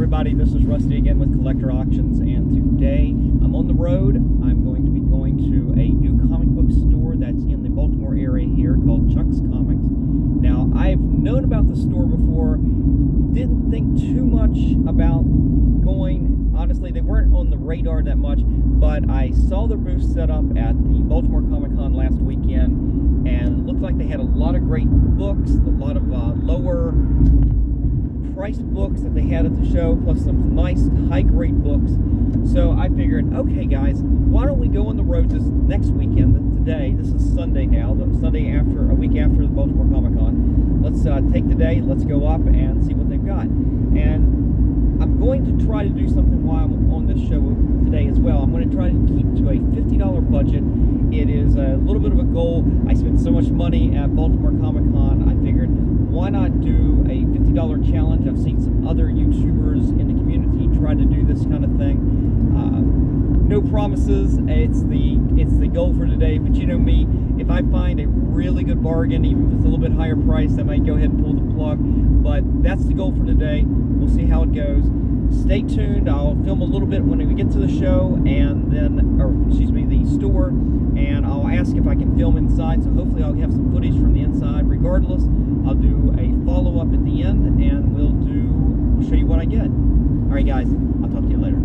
everybody, this is Rusty again with Collector Auctions, and today I'm on the road. I'm going to be going to a new comic book store that's in the Baltimore area here called Chuck's Comics. Now, I've known about the store before, didn't think too much about going. Honestly, they weren't on the radar that much, but I saw their booth set up at the Baltimore Comic Con last weekend, and it looked like they had a lot of great books, a lot of lower priced books that they had at the show, plus some nice high-grade books. So I figured, okay guys, why don't we go on the road this next weekend? Today, this is Sunday now, the Sunday after, a week after the Baltimore Comic Con. Let's take the day, let's go up and see what they've got. And I'm going to try to do something while I'm on this show today as well. I'm going to try to keep to a $50 budget. It is a little bit of a goal. I spent so much money at Baltimore Comic Con, I figured, why not do a $50 challenge? I've seen some other YouTubers in the community try to do this kind of thing. No promises. It's the goal for today. But you know me, if I find a really good bargain, even if it's a little bit higher price, I might go ahead and pull the plug. But that's the goal for today. We'll see how it goes. Stay tuned. I'll film a little bit when we get to the show, and then, the store, and I'll ask if I can film inside. So hopefully I'll have some footage from the inside. Regardless, I'll do a follow-up at the end, and we'll show you what I get. All right, guys. I'll talk to you later.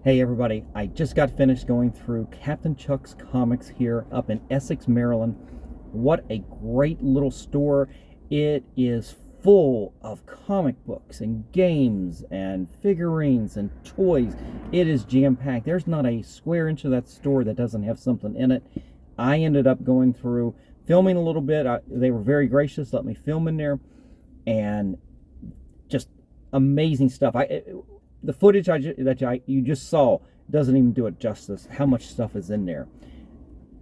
Hey everybody, I just got finished going through Captain Chuck's Comics here up in Essex, Maryland. What a great little store. It is full of comic books and games and figurines and toys. It is jam-packed. There's not a square inch of that store that doesn't have something in it. I ended up going through, filming a little bit. They were very gracious, let me film in there, and just amazing stuff. The footage you just saw doesn't even do it justice, how much stuff is in there.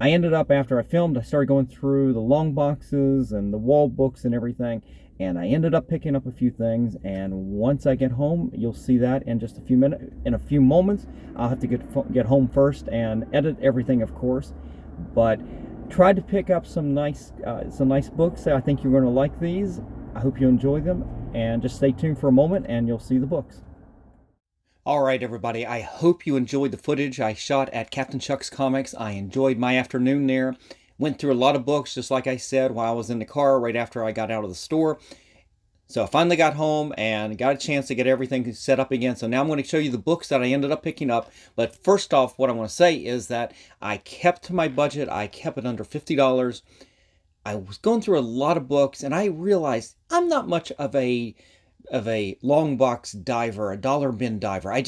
I ended up, after I filmed, I started going through the long boxes and the wall books and everything, and I ended up picking up a few things, and once I get home, you'll see that in just a few minutes. In a few moments, I'll have to get home first and edit everything, of course, but tried to pick up some nice books. I think you're going to like these. I hope you enjoy them, and just stay tuned for a moment and you'll see the books. All right, everybody, I hope you enjoyed the footage I shot at Captain Chuck's Comics. I enjoyed my afternoon there. Went through a lot of books, just like I said, while I was in the car right after I got out of the store. So I finally got home and got a chance to get everything set up again. So now I'm going to show you the books that I ended up picking up. But first off, what I want to say is that I kept to my budget. I kept it under $50. I was going through a lot of books, and I realized I'm not much of a long box diver, a dollar bin diver. I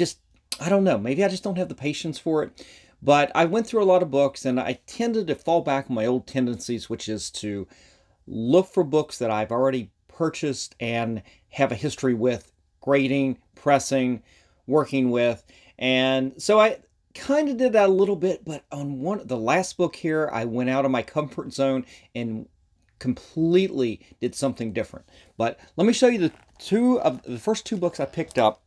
don't know. Maybe I just don't have the patience for it. But I went through a lot of books, and I tended to fall back on my old tendencies, which is to look for books that I've already purchased and have a history with, grading, pressing, working with. And so I kind of did that a little bit, but on the last book here, I went out of my comfort zone and completely did something different. But let me show you the first two books I picked up,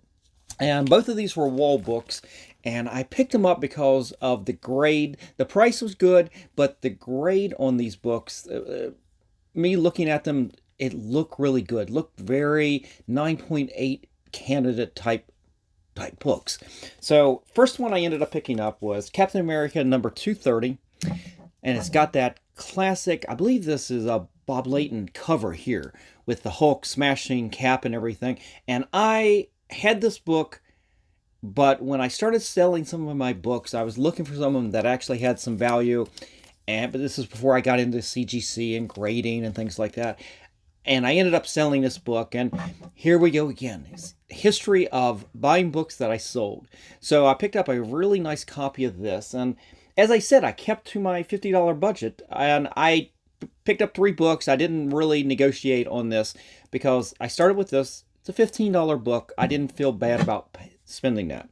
and both of these were wall books, and I picked them up because of the grade. The price was good, but the grade on these books, me looking at them, it looked really good. Looked very 9.8 candidate type books. So first one I ended up picking up was Captain America number 230, and it's got that classic, I believe this is a Bob Layton cover here with the Hulk smashing Cap and everything. And I had this book, but when I started selling some of my books, I was looking for some of them that actually had some value. But this is before I got into CGC and grading and things like that. And I ended up selling this book, and here we go again. It's history of buying books that I sold. So I picked up a really nice copy of this, and as I said, I kept to my $50 budget, and I picked up 3 books. I didn't really negotiate on this because I started with this. It's a $15 book. I didn't feel bad about spending that.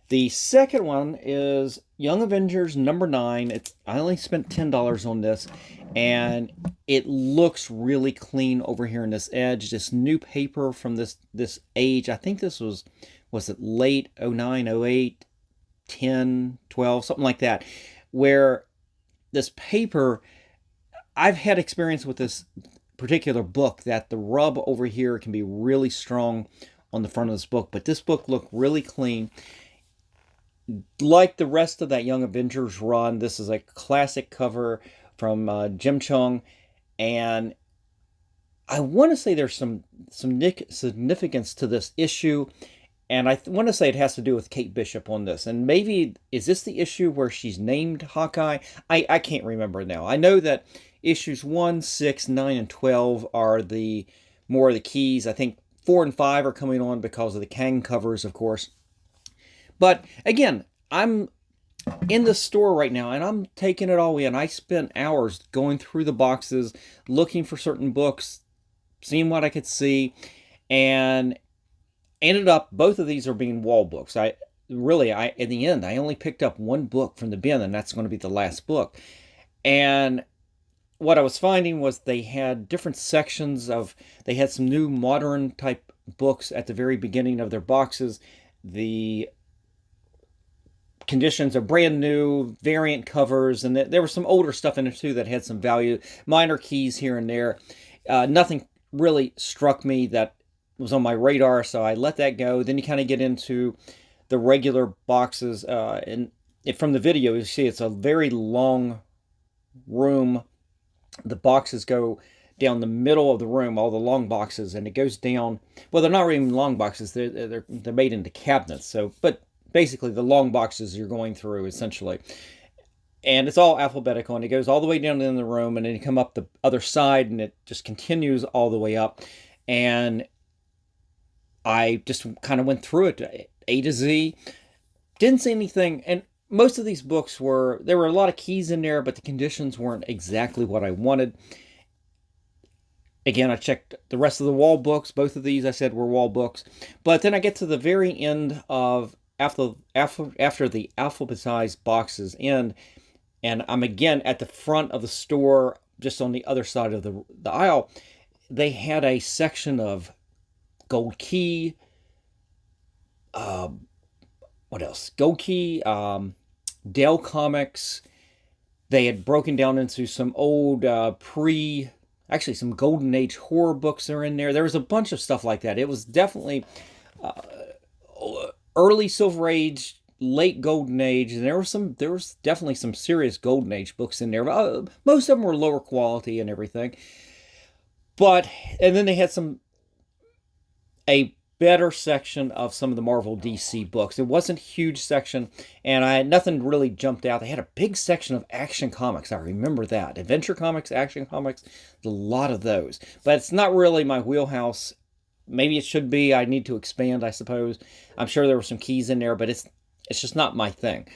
The second one is Young Avengers number 9. I only spent $10 on this, and it looks really clean over here in this edge. This new paper from this age. I think this was it late 09, 08, 10, 12, something like that, where this paper, I've had experience with this particular book that the rub over here can be really strong on the front of this book, but this book looked really clean. Like the rest of that Young Avengers run, this is a classic cover from Jim Chung, and I want to say there's some significance to this issue, and I want to say it has to do with Kate Bishop on this. And maybe, is this the issue where she's named Hawkeye? I can't remember now. I know that issues 1, 6, 9, and 12 are the more of the keys. I think 4 and 5 are coming on because of the Kang covers, of course. But again, I'm in the store right now, and I'm taking it all in. I spent hours going through the boxes, looking for certain books, seeing what I could see, and ended up, both of these are being wall books. In the end, I only picked up one book from the bin, and that's going to be the last book. And what I was finding was they had different sections they had some new modern type books at the very beginning of their boxes. The conditions are brand new, variant covers, and there was some older stuff in there too that had some value, minor keys here and there. Nothing really struck me that was on my radar, so I let that go. Then you kind of get into the regular boxes, and from the video, you see it's a very long room. The boxes go down the middle of the room, all the long boxes, and it goes down. Well, they're not even long boxes; they're made into cabinets. So, but basically the long boxes you're going through, essentially. And it's all alphabetical, and it goes all the way down in the room, and then you come up the other side, and it just continues all the way up. And I just kind of went through it, A to Z. Didn't see anything, and most of these books there were a lot of keys in there, but the conditions weren't exactly what I wanted. Again, I checked the rest of the wall books. Both of these I said were wall books. But then I get to the very end of, after the alphabetized boxes end, and I'm again at the front of the store, just on the other side of the aisle. They had a section of Gold Key, what else? Gold Key, Dell Comics. They had broken down into some old actually some Golden Age horror books are in there. There was a bunch of stuff like that. It was definitely early Silver Age, late Golden Age, and there was definitely some serious Golden Age books in there. Most of them were lower quality and everything. And then they had a better section of some of the Marvel DC books. It wasn't a huge section, and nothing really jumped out. They had a big section of action comics. I remember that. Adventure comics, action comics, a lot of those. But it's not really my wheelhouse. Maybe it should be. I need to expand, I suppose. I'm sure there were some keys in there, but it's just not my thing.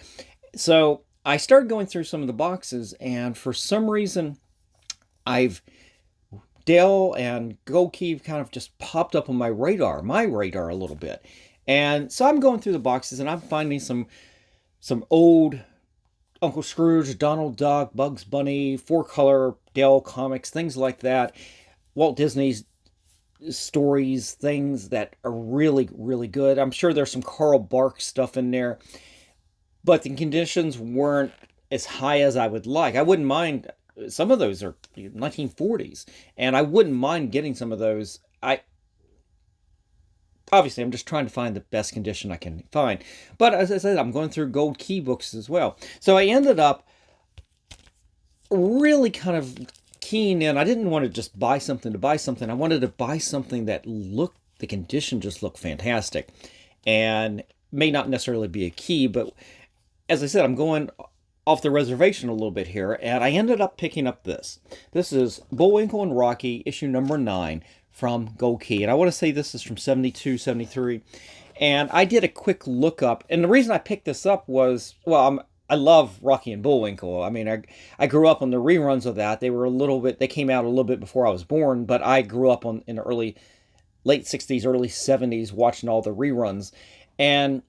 So I started going through some of the boxes, and for some reason, Dell and Gold Key kind of just popped up on my radar a little bit. And so I'm going through the boxes, and I'm finding some old Uncle Scrooge, Donald Duck, Bugs Bunny, 4-color Dell comics, things like that. Walt Disney's stories, things that are really, really good. I'm sure there's some Carl Barks stuff in there, but the conditions weren't as high as I would like. I wouldn't mind. Some of those are 1940s, and I wouldn't mind getting some of those. Obviously, I'm just trying to find the best condition I can find. But as I said, I'm going through Gold Key books as well. So I ended up really kind of keen in. I didn't want to just buy something to buy something. I wanted to buy something that the condition just looked fantastic. And may not necessarily be a key, but as I said, I'm going off the reservation a little bit here, and I ended up picking up this. This is Bullwinkle and Rocky, issue number 9 from Gold Key. And I want to say this is from 72, 73. And I did a quick look up, and the reason I picked this up was, well, I love Rocky and Bullwinkle. I mean, I grew up on the reruns of that. They came out a little bit before I was born, but I grew up in the late 60s, early 70s, watching all the reruns. And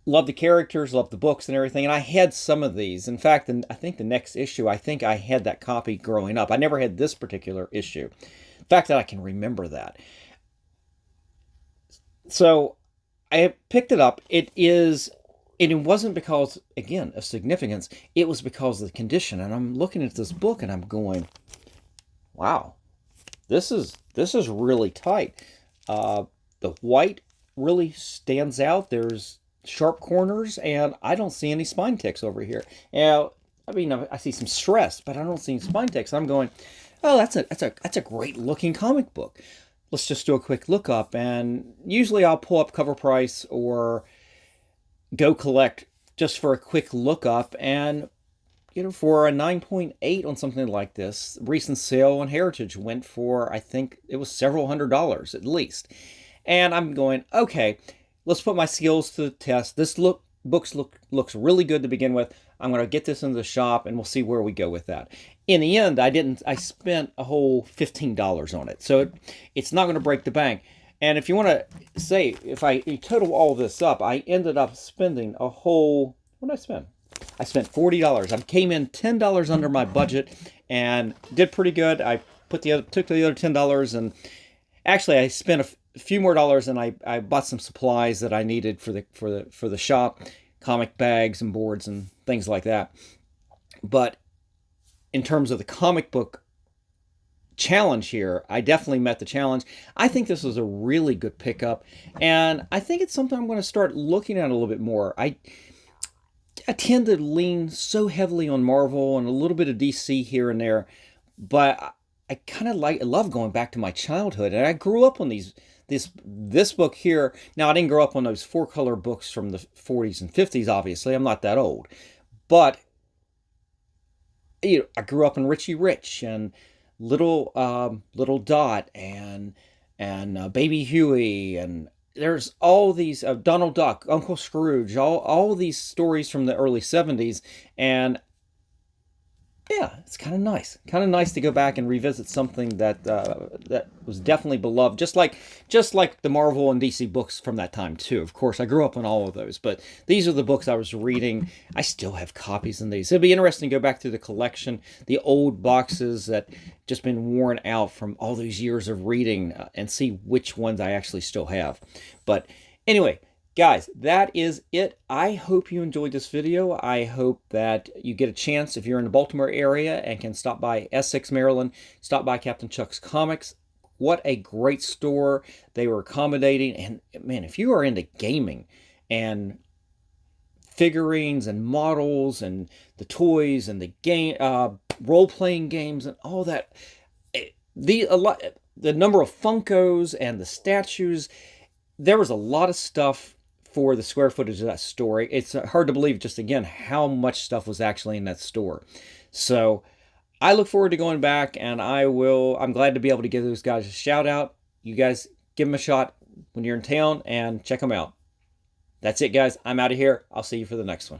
love the characters, love the books and everything, and I had some of these. In fact, I think the next issue, I think I had that copy growing up. I never had this particular issue. The fact that I can remember that. So I picked it up. It wasn't because, again, of significance. It was because of the condition. And I'm looking at this book and I'm going, wow, this is really tight. The white really stands out. There's sharp corners, and I don't see any spine ticks over here. Now, I mean, I see some stress, but I don't see any spine ticks. I'm going, oh, that's a great looking comic book. Let's just do a quick look up, and usually I'll pull up Cover Price or Go Collect just for a quick look up, and for a 9.8 on something like this, recent sale on Heritage went for, I think it was several $100s at least. And I'm going, okay, let's put my skills to the test. This looks really good to begin with. I'm going to get this into the shop, and we'll see where we go with that. In the end, I spent a whole $15 on it. So it's not going to break the bank. And if you want to say, if I total all this up, I ended up spending a whole, what did I spend? I spent $40. I came in $10 under my budget and did pretty good. I took the other $10, and actually I spent a few more dollars, and I bought some supplies that I needed for the shop, comic bags and boards and things like that. But in terms of the comic book challenge here, I definitely met the challenge. I think this was a really good pickup, and I think it's something I'm going to start looking at a little bit more. I tend to lean so heavily on Marvel and a little bit of DC here and there, but I kind of love going back to my childhood, and I grew up on these This book here, now I didn't grow up on those 4-color books from the 40s and 50s, obviously. I'm not that old. But I grew up in Richie Rich and Little Dot and Baby Huey, and there's all these Donald Duck, Uncle Scrooge, all these stories from the early 70s. And yeah, it's kind of nice to go back and revisit something that was definitely beloved, just like the Marvel and DC books from that time too. Of course, I grew up on all of those, but these are the books I was reading. I still have copies of these. It'd be interesting to go back through the collection, the old boxes that just been worn out from all these years of reading, and see which ones I actually still have. But anyway, guys, that is it. I hope you enjoyed this video. I hope that you get a chance, if you're in the Baltimore area and can stop by Essex, Maryland, stop by Captain Chuck's Comics. What a great store. They were accommodating. And man, if you are into gaming and figurines and models and the toys and the game, role-playing games and all that, the number of Funkos and the statues, there was a lot of stuff for the square footage of that store. It's hard to believe, just again, how much stuff was actually in that store. So I look forward to going back, and I'm glad to be able to give those guys a shout out. You guys give them a shot when you're in town and check them out. That's it, guys. I'm out of here. I'll see you for the next one.